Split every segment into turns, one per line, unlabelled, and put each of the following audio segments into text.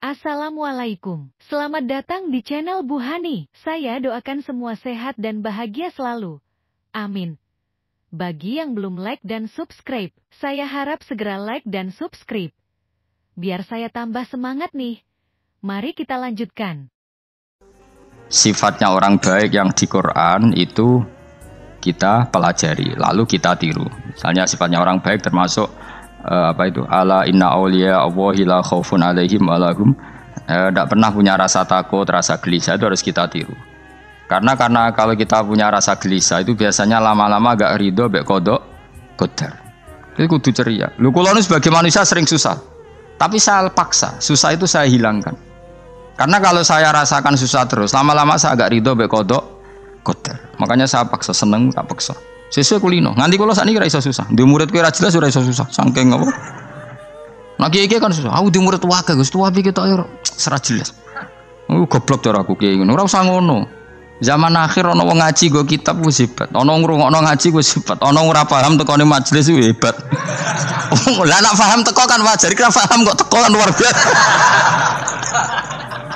Assalamualaikum. Selamat datang di channel Bu Hani. Saya doakan semua sehat dan bahagia selalu. Amin. Bagi yang belum like dan subscribe, saya harap segera like dan subscribe. Biar saya tambah semangat nih. Mari kita lanjutkan.
Sifatnya orang baik yang di Quran itu kita pelajari, lalu kita tiru. Misalnya sifatnya orang baik termasuk ala inna awliya Allahi la khaufun alaihim wa lahum, tidak pernah punya rasa takut, rasa gelisah, itu harus kita tiru. Karena kalau kita punya rasa gelisah itu biasanya lama-lama agak ridho mbek kodok qadar. Itu kudu ceria. Lu kula nu sebagai manusia sering susah. Tapi saya paksa, susah itu saya hilangkan. Karena kalau saya rasakan susah terus, lama-lama saya agak ridho mbek kodok qadar. Makanya saya paksa, seneng tak paksa. Sesuai kulino, nganti kalau saat ini rasa susah. Di murid kira jelas sudah rasa susah, sangking apa? Nah kiai kan susah. Aku di murid wakai, gus tua kita air serat jelas. Goblok cara aku kiai ngono, ora usah ngono. Zaman akhir ono wong ngaji go kitab wis hebat. Ono ngrungokno ngaji wis hebat. Ono ora paham tekone majelis wis hebat. Lah nek paham teko kan wajar, kira paham kok teko kan luar biasa.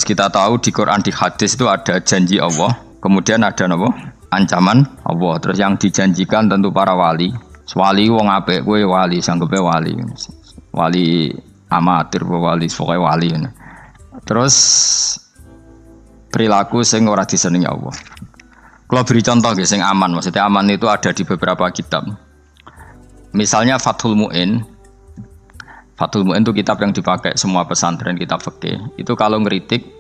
Kita tahu di Quran, di hadis itu ada janji Allah, kemudian ada napa? Ancaman Allah. Terus yang dijanjikan tentu para wali. Wali wong apik kowe wali, sanggepe wali. Wali amatir wali, pokoke wali. Terus perilaku sing ora disenengi Allah. Kalau beri contoh nggih sing aman, maksudnya aman itu ada di beberapa kitab. Misalnya Fathul Mu'in. Fathul Mu'in itu kitab yang dipakai semua pesantren, kitab fikih. Itu kalau ngeritik,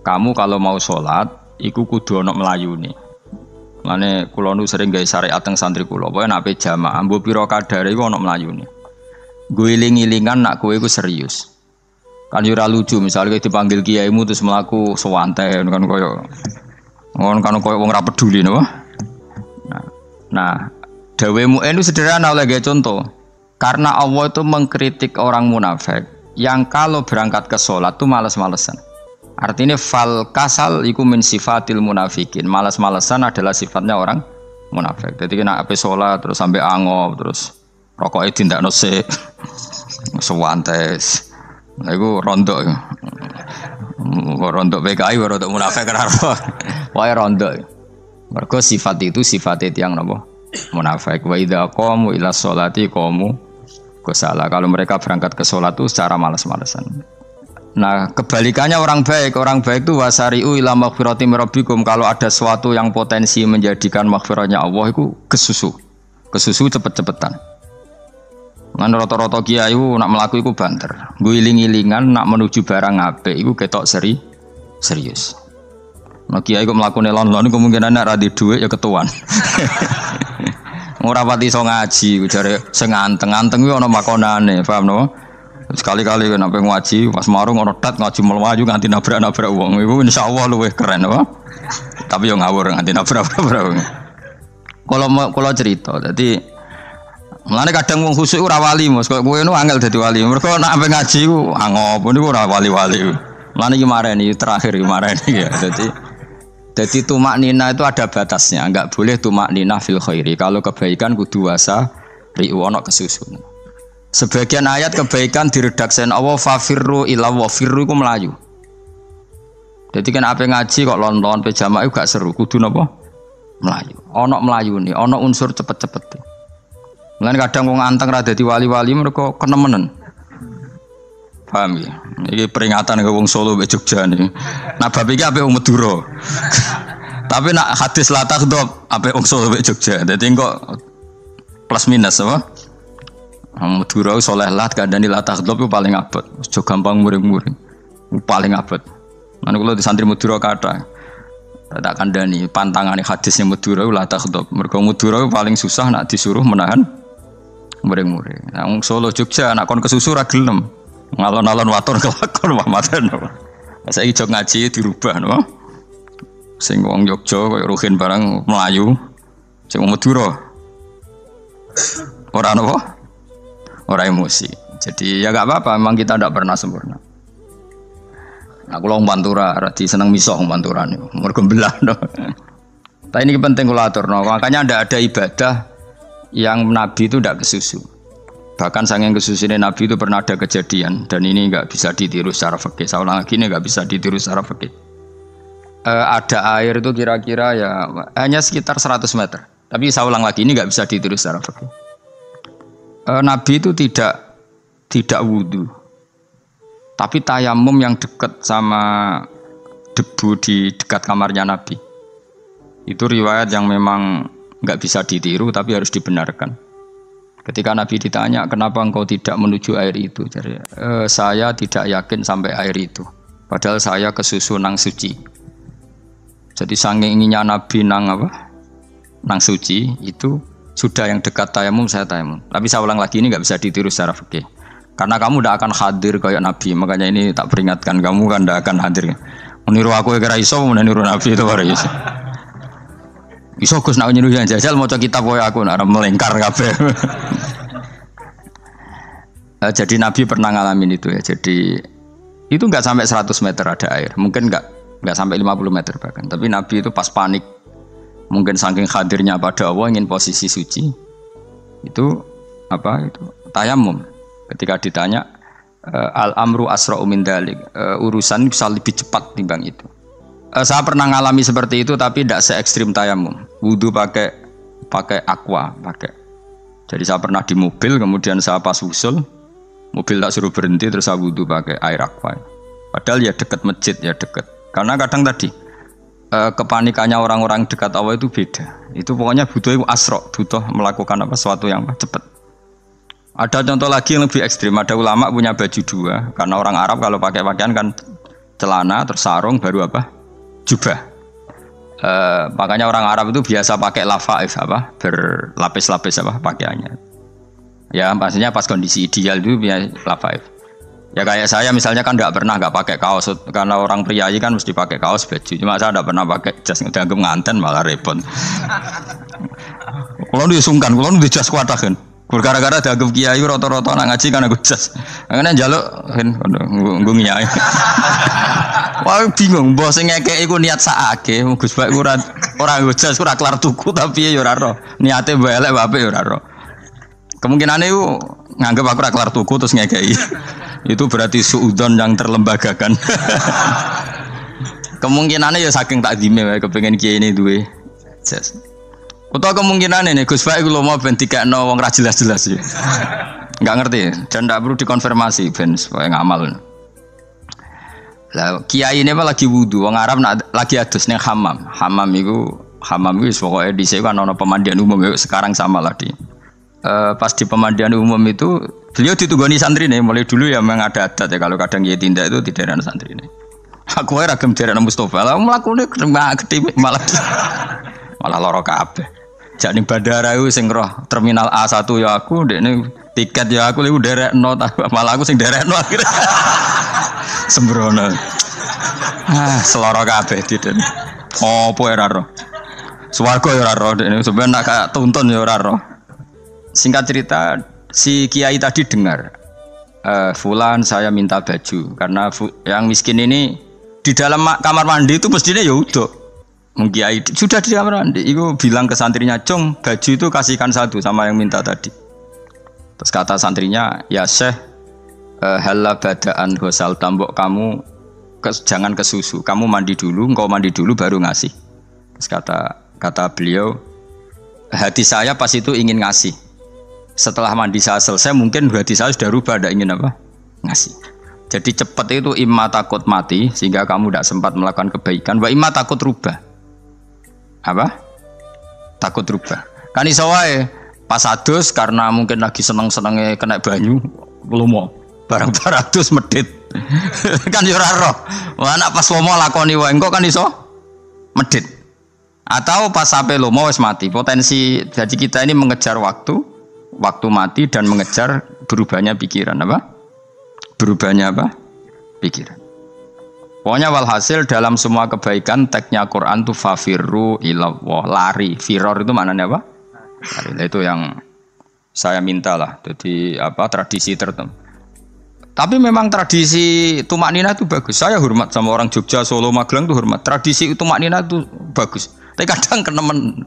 kamu kalau mau sholat, iku kudu ana melayune. Mane kula nu sering gawe syariat teng santri kula, pokoke nek jamaah mbok pira kadare iku ana melayune. Gue iling-ilingan nak kowe iku serius. Kan yo ora lucu misalnya dipanggil kiaimu terus mlaku sewantai kan koyo wong ora peduli napa. Nah, dawemu itu sederhana oleh gawe contoh. Karena Allah itu mengkritik orang munafik yang kalau berangkat ke sholat tuh malas-malesan. Artinya fal kasal iku min sifatil munafikin. Malas-malesan adalah sifatnya orang munafik. Jadi kena ape sholat terus sampai angop terus rokoknya tindak nose sewantes. Nah itu rontok. Rontok PKI rontok munafik kenapa? Wah rontok. Mergo sifat itu sifatnya yang napa? Munafik. Wa idza qamu ila sholati qamu kusala. Kalau mereka berangkat ke sholat itu secara malas-malesan. Nah kebalikannya orang baik itu wasari'u ila maghfirati mirabbikum. Kalau ada sesuatu yang potensi menjadikan maghfirahnya Allah itu kesusu cepet-cepetan. Ngan rata-rata kiai nak melaku itu banter guling-gilingan nak menuju barang apik itu ketok serius. Nah kiai kok melaku nelon-lon kemungkinan nak radi duit ya ketuan. Ora pati iso ngaji jare sing anteng-anteng kuwi ana makonane paham no? Sekali-kali kan sampai ngaji pas marung ono tat ngaji melaju nganti nabrak-nabrak wong iku insyaallah luwih keren apa. Tapi yo ngawur nganti nabrak-nabrak wong. Kalau cerita dadi mulane kadang wong khusuk ora wali Mas koyo kowe nu angel dadi wali. Mergo nek sampai ngaji ku angop niku ora wali-wali. Mulane iki mareni terakhir iki mareni ya. Jadi tumak nina itu ada batasnya, enggak boleh tumak nina fil khairi. Kalau kebaikan kudu wasa ri'u ono kesusun. Sebagian ayat kebaikan diredaksen Allah fafirru ila wa firru iku melayu. Jadi kan apa ngaji kok lon-lon pe jamaah gak seru, kudu napa? Melayu. Ana melayune, ana unsur cepet-cepet. Mulane kadang wong anteng ra dadi wali-wali mergo kenemenen. Paham ya? Iki peringatan ke wong Solo mbek Jogja niki. Nah bab iki apik wong Madura. Tapi nak hadis la takhdhab apik wong Solo mbek Jogja. Dadi kok plus minus apa? Madura soleh lah kandhani la takhdhab itu paling abot. Aja gampang muring-muring. Paling abot. Lan kula di santri Madura kathah. Tak kandhani pantangane hadisnya Madura la takhdhab. Mergo Madura paling susah nak disuruh menahan muring-muring. Nah wong Solo Jogja nak kon kesusu ra gelem. Ngalon-alon watur kelakon Muhammadan. Saiki jog ngaji dirubah no. Sing wong Jogja koyo Ruhin barang Melayu. Sing wong Madura ora napa? Ora emosi. Jadi ya enggak apa-apa, memang kita tidak pernah sempurna. Nah, kula wong Pantura radi seneng misah wong Pantura niku. Mergo belah no. Tapi ini penting kula aturno. Makanya tidak ada ibadah yang Nabi itu tidak kesusu. Bahkan saking kesusune Nabi itu pernah ada kejadian dan ini nggak bisa ditiru secara fikih. Saya ulang lagi, ini nggak bisa ditiru secara fikih. Ada air itu kira-kira ya hanya sekitar 100 meter. Tapi saya ulang lagi, ini nggak bisa ditiru secara fikih. Nabi itu tidak wudhu, tapi tayamum yang dekat sama debu di dekat kamarnya Nabi. Itu riwayat yang memang nggak bisa ditiru, tapi harus dibenarkan. Ketika Nabi ditanya, kenapa engkau tidak menuju air itu? Jadi, saya tidak yakin sampai air itu. Padahal saya kesusu nang suci. Jadi saking inginnya Nabi nang suci itu sudah yang dekat tayamum saya tayamum. Tapi saya ulang lagi, ini nggak bisa ditiru secara fikih. Karena kamu tidak akan hadir kayak Nabi. Makanya ini tak peringatkan kamu kan tidak akan hadir. Meniru aku kira iso, meniru Nabi itu baru iso. Iso Gus nak nyuruh yang jajal mau kitab koyo aku nak melengkar kabeh. Jadi Nabi pernah ngalamin itu ya. Jadi itu enggak sampai 100 meter ada air. Mungkin enggak sampai 50 meter bahkan. Tapi Nabi itu pas panik. Mungkin saking hadirnya pada Allah ingin posisi suci. Itu tayamum. Ketika ditanya al-amru asra'u min dzalik. Urusan bisa lebih cepat timbang itu. Saya pernah ngalami seperti itu tapi tidak se ekstrim tayamum. Wudu pakai aqua, pakai. Jadi saya pernah di mobil, kemudian saya pas usul, mobil tak suruh berhenti terus saya wudu pakai air aqua. Padahal ya dekat masjid, ya dekat. Karena kadang tadi kepanikannya orang-orang dekat Allah itu beda. Itu pokoknya butuh asra, butuh melakukan sesuatu yang cepat. Ada contoh lagi yang lebih ekstrim. Ada ulama punya baju dua, karena orang Arab kalau pakai pakaian kan celana terus sarung baru jubah. Makanya orang Arab itu biasa pakai lafaif berlapis-lapis pakaiannya. Ya pastinya pas kondisi ideal itu biasa lafaif. Ya kayak saya misalnya kan nggak pakai kaos karena orang priayi kan mesti pakai kaos baju. Cuma saya nggak pernah pakai jas, dianggap nganten malah repot. Kalau disungkan, kalau di jas kuat kan. Gara-gara dianggap kiai roto-roto nak ngaji kan aku jas. Makanya jaluk kan nggo nyai. Wah bingung, bos sing ngekek iku niat sakake, Gus Baik ora nggo jas ora kelar tuku tapi ya ora ro. Niate mbok elek wae ya ora ro. Kemungkinane iku nganggep aku ora kelar tuku terus ngekeki. Itu berarti suudzon yang terlembagakan. Kemungkinannya ya saking takdime wae kepengin kiai ini duwe jas. Utawa kemungkinan ini Gus Baik lu mau ben dikekno wong ra jelas-jelas ya. Enggak ngerti dan enggak perlu dikonfirmasi ben supaya ngamal. Lah kiai ini apa lagi wudu wong Arab lagi adus ning hammam. Hammam iku pokoke dhisik kan ana pemandian umum ya sekarang sama lah di. Pas di pemandian umum itu beliau ditunggoni santri nih mulai dulu ya memang ada adat ya kalau kadang kiai tindak itu di daerah santri nih. Aku ora gem daerah Mustofa lah mlakune gede malah lara kabeh. Jak ning bandara iku sing roh terminal A1 ya aku ndekne tiket ya aku liku derekno malah aku sing derekno akhirnya. Sembrono. Selara kabeh diden. Opo ora roh. Swarga ya ora roh ndekne sampeyan nak kayak tuntun ya ora roh. Singkat cerita si kiai tadi dengar fulan saya minta baju karena yang miskin ini di dalam kamar mandi itu mestinya ya udah. Kiai sudah di kamar mandi, itu bilang ke santrinya, "Cung, baju itu kasihkan satu sama yang minta tadi." Terus kata santrinya, "Ya Syekh, halla badaan ghusal tambok kamu jangan ke susu, kamu mandi dulu, engkau mandi dulu baru ngasih." Terus kata beliau, hati saya pas itu ingin ngasih. Setelah mandi saya selesai, mungkin hati saya sudah rubah, tidak ingin ngasih. Jadi cepat itu imma takut mati sehingga kamu tidak sempat melakukan kebaikan, wa imma takut rubah. Takut rubah. Kan iso wae pas adus karena mungkin lagi seneng-senenge kena banyu lomo. Barang 200 medit. Kan yo ora roh. Wah anak pas lomo lakoni wae engko kan iso medit. Atau pas sampai lomo wis mati. Potensi jadi kita ini mengejar waktu mati dan mengejar berubahnya pikiran Berubahnya pikiran. Pokoknya walhasil dalam semua kebaikan teksnya Quran itu fafirru ilallah, lari. Firor itu maknanya apa? Lari. Itu yang saya minta lah. Jadi tradisi tertentu. Tapi memang tradisi tumak nina itu bagus. Saya hormat sama orang Jogja, Solo, Magelang itu hormat. Tradisi tumak nina itu bagus. Tapi kadang kenemen.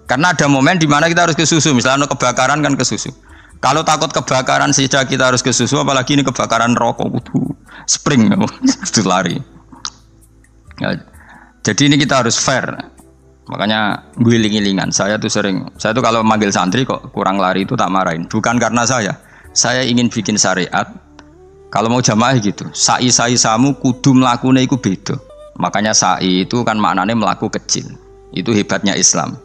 Karena ada momen di mana kita harus ke susu. Misalnya kebakaran kan ke susu. Kalau takut kebakaran saja kita harus ke susu, apalagi ini kebakaran rokok kudu spring kudu lari. Ya, jadi ini kita harus fair. Makanya guling-gilingan. Saya tuh kalau manggil santri kok kurang lari itu tak marahin. Bukan karena saya ingin bikin syariat. Kalau mau jamaah gitu, sa'i samu kudu mlakune iku beda. Makanya sa'i itu kan maknanya melaku kecil. Itu hebatnya Islam.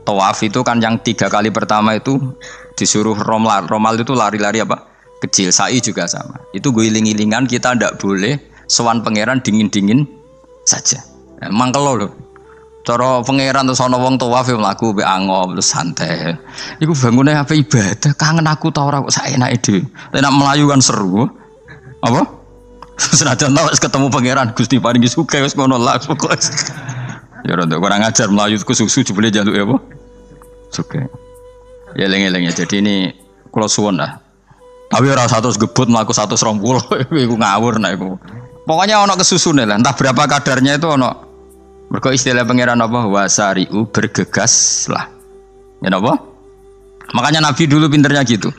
Tawaf itu kan yang 3 kali pertama itu disuruh romal itu lari-lari apa? Kecil. Sa'i juga sama. Itu guling-gilingan, kita ndak boleh sowan pangeran dingin-dingin saja. Emang kalau loh. Cara pangeran terus ana wong tawaf mlaku mbek angop terus santai. Iku bangune apa ibadah, kangen aku ta ora kok saenake dhewe. Nek melayu kan seru. Apa? Senajan tau ketemu pangeran Gusti paringi sugih wis ngono lah pokoke. Ya rada kurang ajar melayu ku susu jebule njaluk apa? Sugih. Ya eling-eling ya. Jadi ini kula suwun lah. Tapi ora 100 gebut mlaku 120 iku ngawur nek iku. Pokoknya ana kesusune lah, entah berapa kadarnya itu ana. Mergo istilah pangeran apa? Wasari'u bergegas lah. Ya napa? Makanya Nabi dulu pinternya gitu.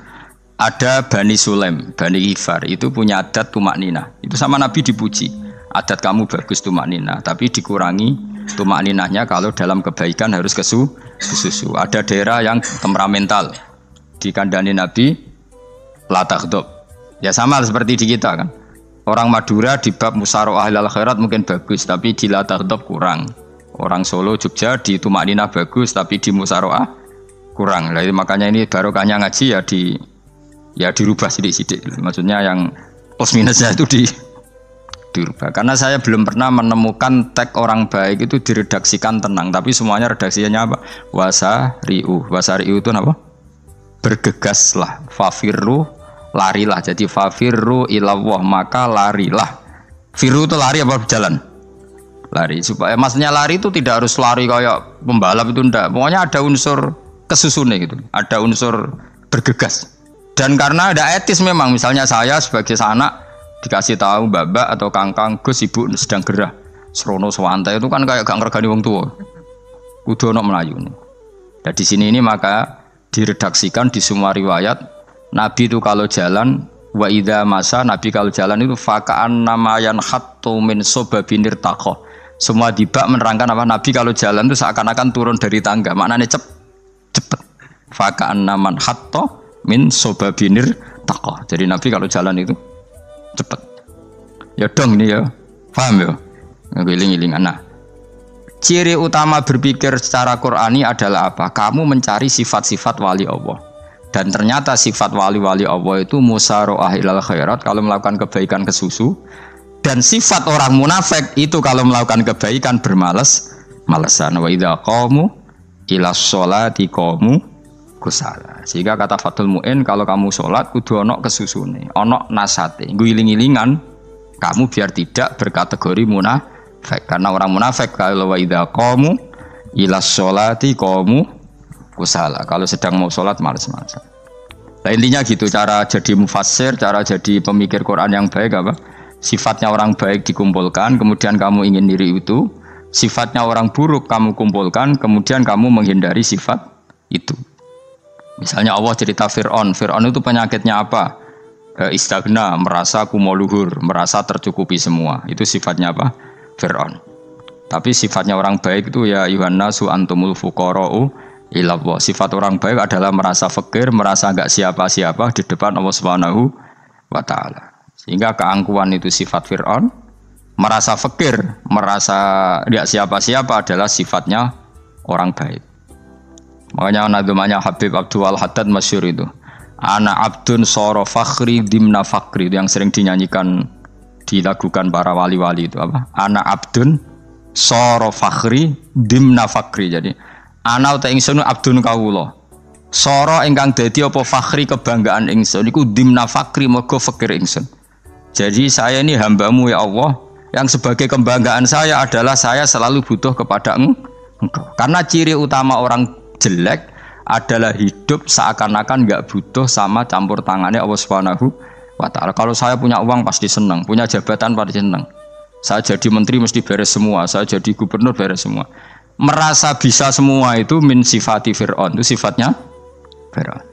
Ada Bani Sulaim, Bani Ghifar itu punya adat tumak nina. Itu sama Nabi dipuji. Adat kamu bagus tumak nina, tapi dikurangi tumak ninahnya kalau dalam kebaikan harus ke susu. Ada daerah yang temperamental. Dikandani Nabi la taghdab. Ya sama seperti di kita kan. Orang Madura di bab musyawarah ahlul khairat mungkin bagus, tapi di la taghdab kurang. Orang Solo, Jogja di tumak nina bagus, tapi di musyawarah kurang. Jadi makanya ini barokahnya ngaji ya dirubah sidik-sidik. Maksudnya yang plus minusnya itu dirubah. Karena saya belum pernah menemukan tag orang baik itu diredaksikan tenang, tapi semuanya redaksinya apa? Wasari'u. Wasari'u itu apa? Bergegaslah. Fafirru, larilah. Jadi fafirru ilallah, maka larilah. Firu itu lari apa berjalan? Lari. Supaya maksudnya lari itu tidak harus lari kayak pembalap itu enggak. Pokoknya ada unsur kesusune gitu. Ada unsur bergegas. Dan karena ada etis memang, misalnya saya sebagai anak dikasih tahu babak atau kangkang Gus ibu sedang gerah serono sewantai itu kan kayak gak ngergani wong tua kudu ono melayu. Dan di sini ini maka diredaksikan di semua riwayat Nabi itu kalau jalan wa idza masa, Nabi kalau jalan itu fakaan namayan hattu min sobabinir takoh. Semua dibak menerangkan apa Nabi kalau jalan itu seakan-akan turun dari tangga, maknanya cepet fakaan naman hatto min sobabinir takoh. Jadi Nabi kalau jalan itu cepat. Ya dong ini ya, paham ya? Ngiling-ngilingan. Nah, ciri utama berpikir secara Qur'ani adalah apa? Kamu mencari sifat-sifat wali Allah. Dan ternyata sifat wali-wali Allah itu musyaroah ilal khairat, kalau melakukan kebaikan ke susu. Dan sifat orang munafik itu kalau melakukan kebaikan bermalas-malesan. Wa idza qamu ilas sholati qamu kusala. Sehingga kata Fathul Mu'in, kalau kamu sholat kudu ono kesusune, ono nasate, guling-gilingan kamu biar tidak berkategori munafik. Karena orang munafik kalau wa idza qamu ilas sholati qamu kusala, kalau sedang mau sholat malas-malasan. Nah, intinya gitu cara jadi mufassir, cara jadi pemikir Quran yang baik apa? Sifatnya orang baik dikumpulkan, kemudian kamu ingin diri itu. Sifatnya orang buruk kamu kumpulkan, kemudian kamu menghindari sifat itu. Misalnya Allah cerita Fir'aun. Fir'aun itu penyakitnya apa? Istagna, merasa kumoluhur, merasa tercukupi semua. Itu sifatnya apa? Fir'aun. Tapi sifatnya orang baik itu ya Yuhannasu antumul fuqara'u ilallah. Sifat orang baik adalah merasa fakir, merasa enggak siapa-siapa di depan Allah Subhanahu wa taala. Sehingga keangkuhan itu sifat Fir'aun. Merasa fakir, merasa enggak siapa-siapa adalah sifatnya orang baik. Makanya nadumanya Habib Abdul Haddad masyhur itu. Ana abdun soro fakhri dimna fakri, itu yang sering dinyanyikan, dilakukan para wali-wali itu apa? Ana abdun soro fakhri dimna fakri. Jadi ana uta ingsun abdun kawula. Soro ingkang dadi apa fakhri kebanggaan ingsun iku dimna fakri mergo fakir ingsun. Jadi saya ini hambamu ya Allah, yang sebagai kebanggaan saya adalah saya selalu butuh kepada Engkau. Karena ciri utama orang jelek adalah hidup seakan-akan nggak butuh sama campur tangannya Allah Subhanahu wa taala. Kalau saya punya uang pasti senang, punya jabatan pasti senang. Saya jadi menteri mesti beres semua, saya jadi gubernur beres semua. Merasa bisa semua itu min sifati Fir'aun, itu sifatnya Fir'aun.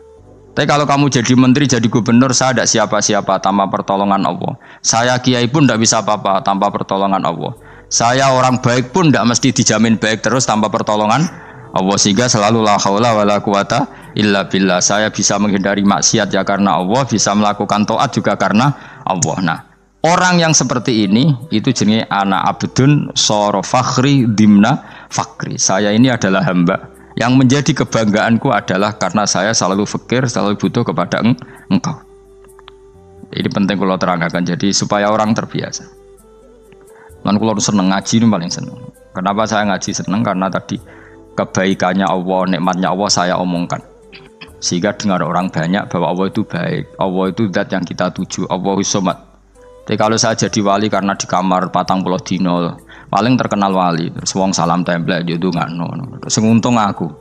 Tapi kalau kamu jadi menteri, jadi gubernur, saya tidak siapa-siapa tanpa pertolongan Allah. Saya kiai pun tidak bisa apa-apa tanpa pertolongan Allah. Saya orang baik pun tidak mesti dijamin baik terus tanpa pertolongan Allah. Sehingga selalu la haula wala quwata illa billah. Saya bisa menghindari maksiat ya karena Allah, bisa melakukan taat juga karena Allah. Nah, orang yang seperti ini itu jenenge ana abdun soro fakhri dimna fakri. Saya ini adalah hamba. Yang menjadi kebanggaanku adalah karena saya selalu fakir, selalu butuh kepada engkau. Ini penting kalau terangkan, jadi supaya orang terbiasa. Man kalau seneng ngaji ini paling seneng. Kenapa saya ngaji seneng? Karena tadi kebaikannya Allah, nikmatnya Allah saya omongkan. Sehingga dengar orang banyak bahwa Allah itu baik, Allah itu zat yang kita tuju, Allahus Somad. Tapi kalau saya jadi wali karena di kamar 40 dino, paling terkenal wali, terus wong salam template yo ndongakno. Terus untung aku.